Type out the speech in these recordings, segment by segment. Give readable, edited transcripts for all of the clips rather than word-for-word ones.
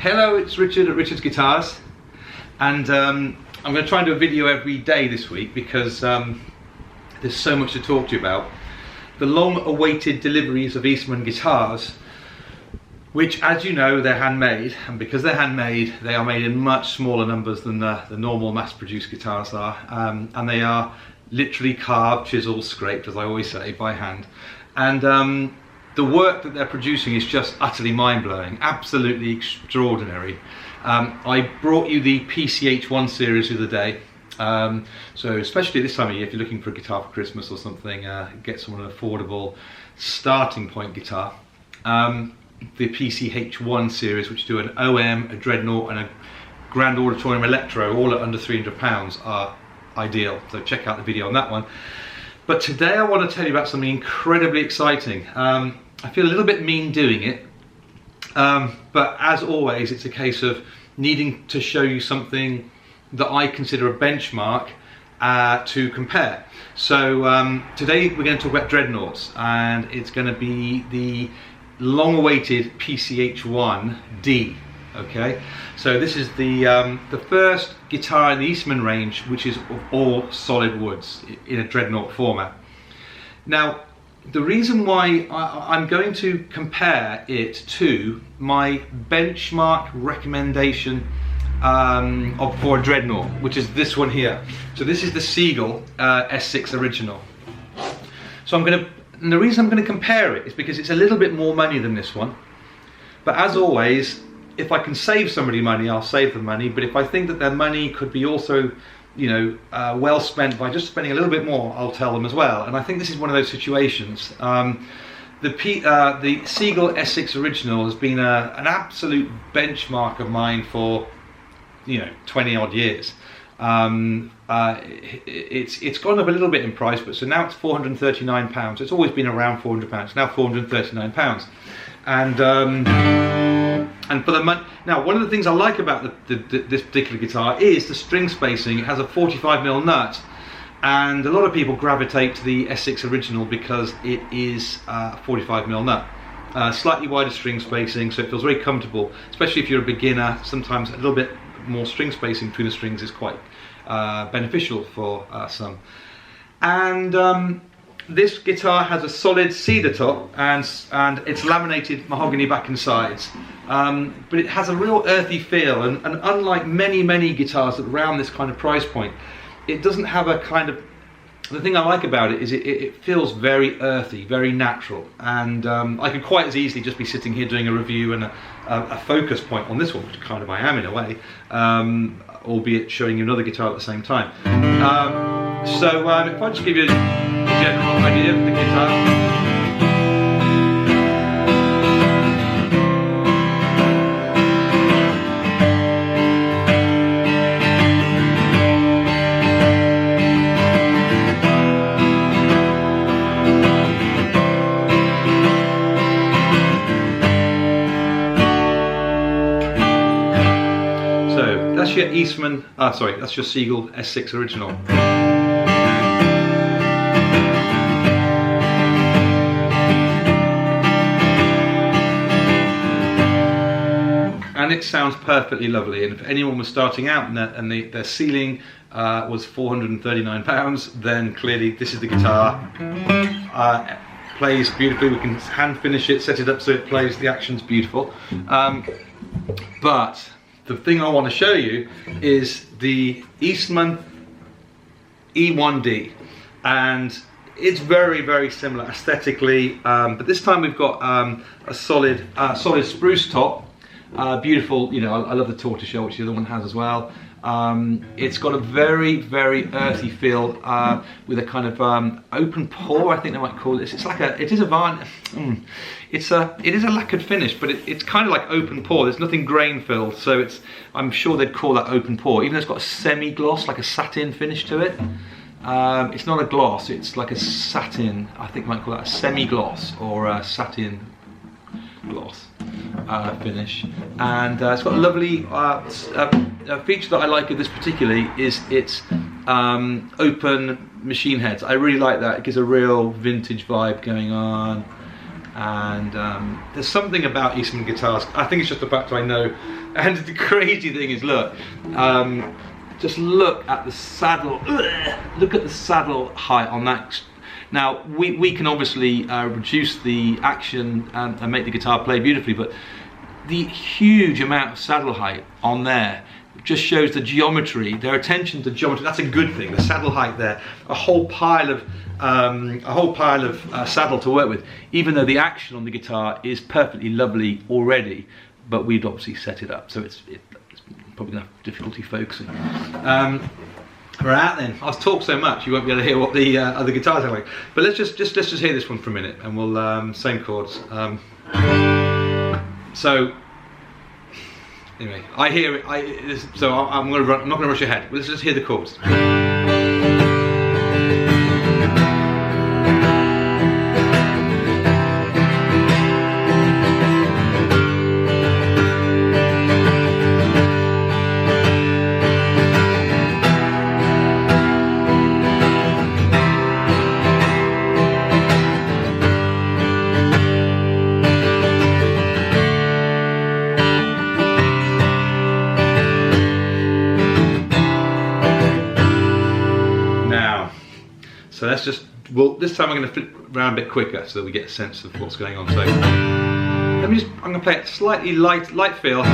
Hello, it's Richard at Richard's Guitars, and I'm going to try and do a video every day this week because there's so much to talk to you about. The long-awaited deliveries of Eastman guitars, which, as you know, they're handmade, and because they're handmade, they are made in much smaller numbers than the normal mass-produced guitars are, and they are literally carved, chiseled, scraped, as I always say, by hand. And the work that they're producing is just utterly mind-blowing, absolutely extraordinary. I brought you the PCH1 series the other day, so especially this time of year, if you're looking for a guitar for Christmas or something, get someone an affordable starting point guitar. The PCH1 series, which do an OM, a Dreadnought and a Grand Auditorium Electro, all at under £300, are ideal, so check out the video on that one. But today I want to tell you about something incredibly exciting. I feel a little bit mean doing it, but as always, it's a case of needing to show you something that I consider a benchmark to compare. So today we're going to talk about Dreadnoughts, and it's going to be the long-awaited PCH1D. Okay, so this is the first guitar in the Eastman range which is of all solid woods in a Dreadnought format. Now, the reason why I'm going to compare it to my benchmark recommendation for a Dreadnought, which is this one here. So this is the Seagull S6 original. So and the reason I'm going to compare it is because it's a little bit more money than this one. But as always, if I can save somebody money, I'll save them money. But if I think that their money could be also, you know, well spent by just spending a little bit more, I'll tell them as well. And I think this is one of those situations. The Seagull S6 original has been an absolute benchmark of mine for, you know, 20 odd years. It's gone up a little bit in price, but so now it's £439. It's always been around £400. It's now £439. And for the money, now one of the things I like about this particular guitar is the string spacing. It has a 45mm nut, and a lot of people gravitate to the S6 original because it is a 45mm nut. Slightly wider string spacing, so it feels very comfortable, especially if you're a beginner. Sometimes a little bit more string spacing between the strings is quite beneficial for some. And this guitar has a solid cedar top and it's laminated mahogany back and sides, but it has a real earthy feel, and unlike many guitars around this kind of price point, it doesn't have a kind of, the thing I like about it is it feels very earthy, very natural, and I could quite as easily just be sitting here doing a review and a focus point on this one, which kind of I am in a way, albeit showing you another guitar at the same time. So if I just give you a general idea of the guitar. So that's your Eastman, sorry, that's your Seagull S6 original. And it sounds perfectly lovely, and if anyone was starting out and their ceiling was £439, then clearly this is the guitar. Plays beautifully, we can hand finish it, set it up so it plays, the action's beautiful. But the thing I want to show you is the Eastman E1D, and it's very similar aesthetically, but this time we've got a solid spruce top. Beautiful, you know, I love the tortoiseshell, which the other one has as well. It's got a very earthy feel with a kind of open pore, I think they might call this. It's like it is a lacquered finish, but it's kind of like open pore. There's nothing grain filled, so I'm sure they'd call that open pore, even though it's got a semi-gloss, like a satin finish to it. It's not a gloss, it's like a satin. I think they might call that a semi-gloss or a satin gloss finish, and it's got a lovely feature that I like of this particularly is its open machine heads. I really like that. It gives a real vintage vibe going on, and there's something about Eastman guitars. I think it's just the fact I know. And the crazy thing is, look, just look at the saddle. Look at the saddle height on that. Now we can obviously reduce the action and make the guitar play beautifully, but the huge amount of saddle height on there just shows the geometry, their attention to geometry. That's a good thing. The saddle height there, a whole pile of saddle to work with, even though the action on the guitar is perfectly lovely already, but we'd obviously set it up, so it's probably gonna have difficulty focusing. Right then, I've talked so much you won't be able to hear what the other guitars are like. But let's just hear this one for a minute, and we'll same chords. So anyway, I hear it. So I'm not going to rush ahead. Let's just hear the chords. So let's just, well, this time I'm going to flip around a bit quicker so that we get a sense of what's going on. So let me just, I'm going to play it slightly light feel.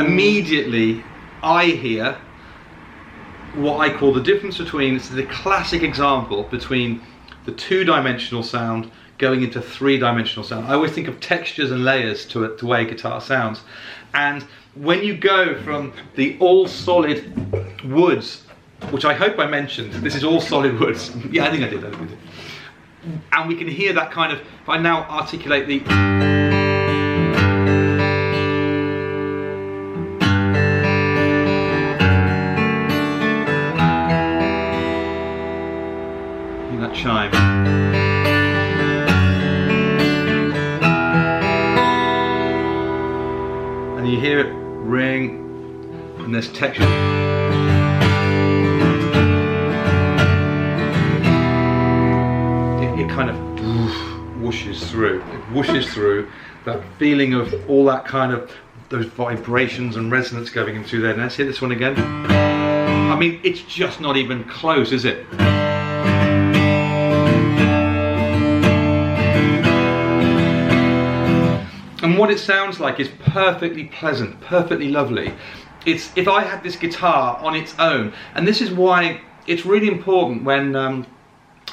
Immediately I hear what I call the difference between, it's the classic example between the two-dimensional sound going into three-dimensional sound. I always think of textures and layers to the way guitar sounds, and when you go from the all solid woods, which I hope I mentioned, this is all solid woods. Yeah, I think I did. And we can hear that kind of, if I now articulate the chime. And you hear it ring, and there's texture. It kind of whooshes through. It whooshes through that feeling of all that kind of, those vibrations and resonance going in through there. Now let's hear this one again. I mean, it's just not even close, is it? And what it sounds like is perfectly pleasant, perfectly lovely. It's, if I had this guitar on its own, and this is why it's really important when,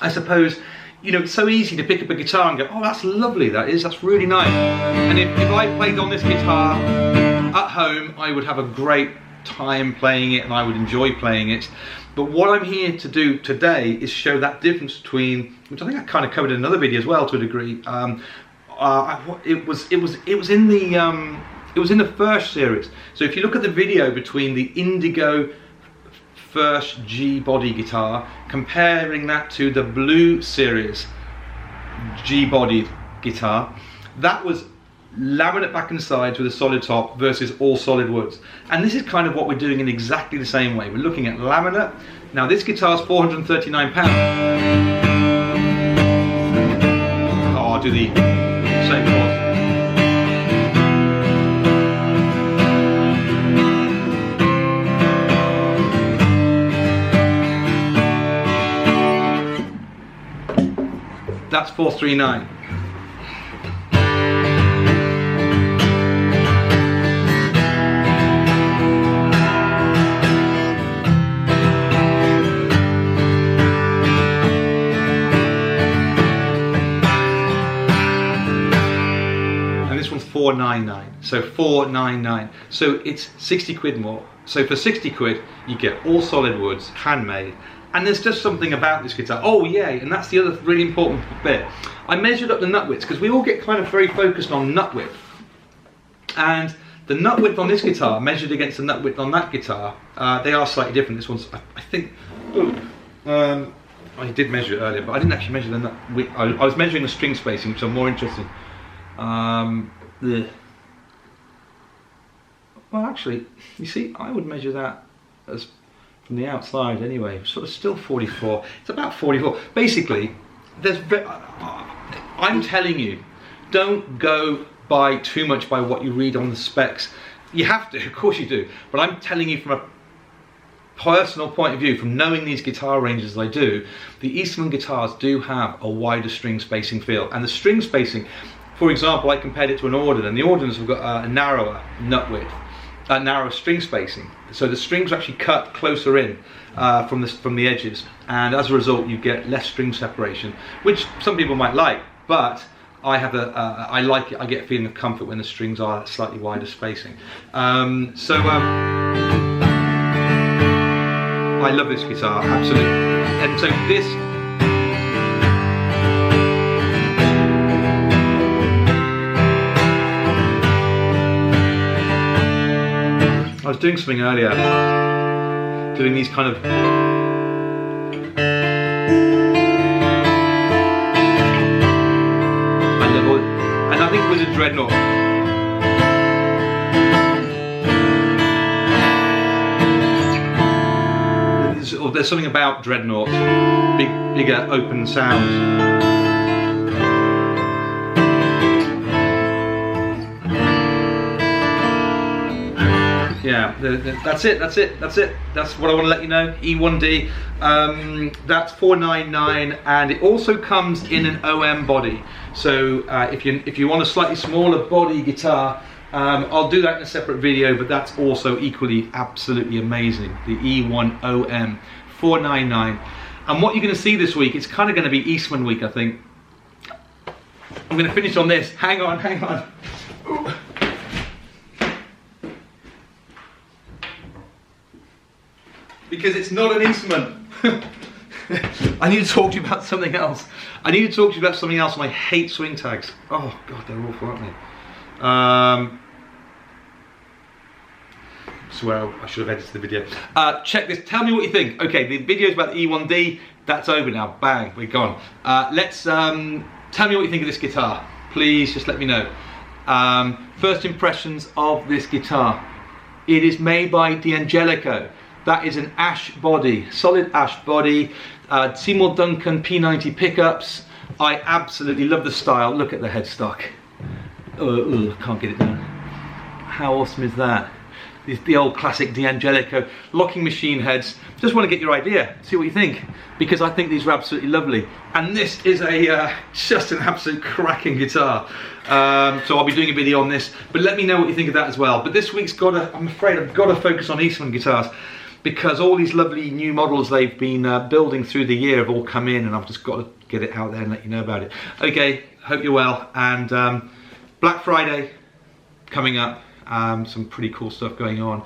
I suppose, you know, it's so easy to pick up a guitar and go, oh, that's lovely, that's really nice. And if I played on this guitar at home, I would have a great time playing it and I would enjoy playing it. But what I'm here to do today is show that difference between, which I think I kind of covered in another video as well to a degree. It was in the first series. So if you look at the video between the Indigo first G body guitar, comparing that to the Blue series G bodied guitar, that was laminate back and sides with a solid top versus all solid woods. And this is kind of what we're doing in exactly the same way. We're looking at laminate. Now this guitar's £439. Oh, I'll do the same chord. That's 439. And this one's 499. So 499. So it's 60 quid more. So for 60 quid, you get all solid woods, handmade. And there's just something about this guitar. Oh yeah, and that's the other really important bit. I measured up the nut widths because we all get kind of very focused on nut width. And The nut width on this guitar measured against the nut width on that guitar, they are slightly different. This one's, I think, I did measure it earlier, but I didn't actually measure the nut width. I was measuring the string spacing, which I'm more interested in. Well, actually, you see, I would measure that as from the outside anyway. Sort of still 44. It's about 44. Basically, I'm telling you, don't go by too much by what you read on the specs. You have to, of course you do, but I'm telling you from a personal point of view, from knowing these guitar ranges as I do, the Eastman guitars do have a wider string spacing feel. And the string spacing, for example, I compared it to an Auden, and the Audens have got a narrower nut width, a narrower string spacing. So the strings are actually cut closer in from the edges, and as a result you get less string separation, which some people might like, but I have I like it. I get a feeling of comfort when the strings are slightly wider spacing. I love this guitar, absolutely. And so this, I was doing something earlier, doing these kind of, and I think it was a Dreadnought. There's something about Dreadnought, bigger open sounds. Yeah, that's it. That's what I want to let you know. E1D, that's $499, and it also comes in an OM body. So if you want a slightly smaller body guitar, I'll do that in a separate video, but that's also equally absolutely amazing. The E1 OM, $499. And what you're going to see this week, it's kind of going to be Eastman week, I think. I'm going to finish on this. Hang on. Ooh. Because it's not an Eastman. I need to talk to you about something else. And I hate swing tags. Oh God, they're awful, aren't they? Swear I should have edited the video. Check this, tell me what you think. Okay, the video's about the E1D, that's over now, bang, we're gone. Let's tell me what you think of this guitar. Please just let me know. First impressions of this guitar. It is made by D'Angelico. That is an ash body, solid ash body, Seymour Duncan P90 pickups. I absolutely love the style. Look at the headstock. Can't get it down. How awesome is that? The old classic D'Angelico locking machine heads. Just want to get your idea, see what you think, because I think these are absolutely lovely. And this is just an absolute cracking guitar. So I'll be doing a video on this, but let me know what you think of that as well. But this week's I'm afraid I've got to focus on Eastman guitars, because all these lovely new models they've been building through the year have all come in, and I've just got to get it out there and let you know about it. Okay, hope you're well, and Black Friday coming up, some pretty cool stuff going on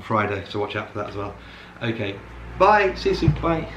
Friday, so watch out for that as well. Okay, bye, see you soon, bye.